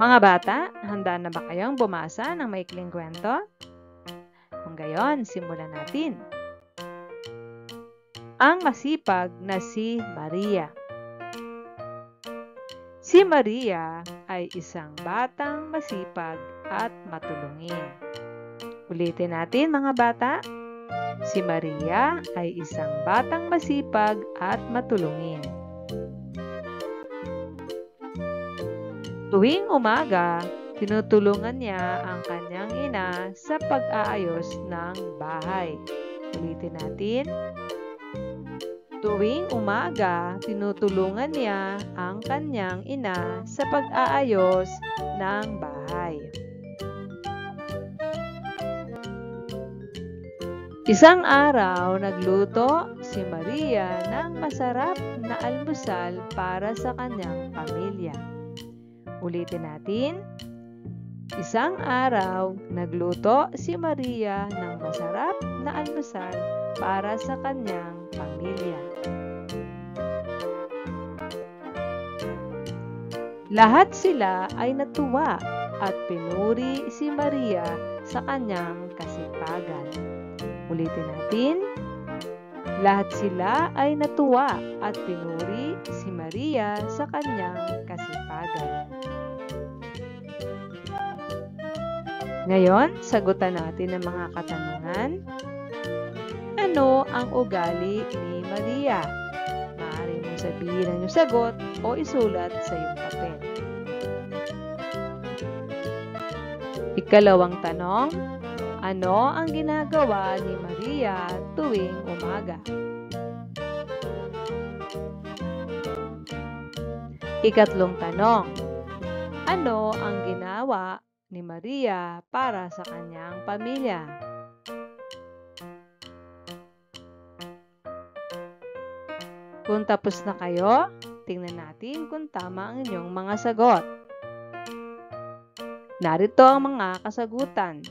Mga bata, handa na ba kayong bumasa ng maikling kwento? Kung gayon, simulan natin. Ang masipag na si Maria. Si Maria ay isang batang masipag at matulungin. Ulitin natin mga bata. Si Maria ay isang batang masipag at matulungin. Tuwing umaga, tinutulungan niya ang kanyang ina sa pag-aayos ng bahay. Ulitin natin. Tuwing umaga, tinutulungan niya ang kanyang ina sa pag-aayos ng bahay. Isang araw, nagluto si Maria ng masarap na almusal para sa kanyang pamilya. Ulitin natin. Isang araw, nagluto si Maria ng masarap na almusal para sa kanyang pamilya. Lahat sila ay natuwa at pinuri si Maria sa kanyang kasipagan. Ulitin natin. Lahat sila ay natuwa at pinuri si Maria sa kanyang kasipagan. Ngayon, sagutan natin ang mga katanungan. Ano ang ugali ni Maria? Maaari mong sabihin ang iyong sagot o isulat sa iyong papel. Ikalawang tanong, ano ang ginagawa ni Maria tuwing umaga? Ikatlong tanong, ano ang ginawa ni Maria para sa kanyang pamilya? Kung tapos na kayo, tingnan natin kung tama ang inyong mga sagot. Narito ang mga kasagutan.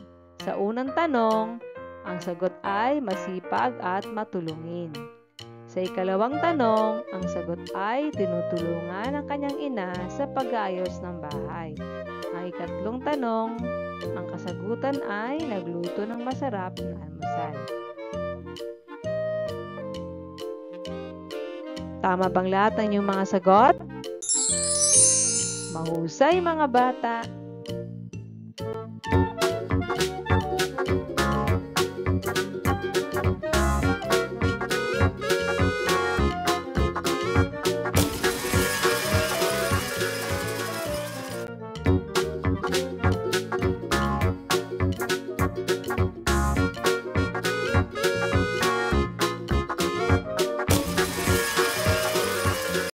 Sa unang tanong, ang sagot ay masipag at matulungin. Sa ikalawang tanong, ang sagot ay tinutulungan ang kanyang ina sa pag-aayos ng bahay. Ang ikatlong tanong, ang kasagutan ay nagluto ng masarap na almusal. Tama bang lahat ng inyong mga sagot? Mahusay mga bata!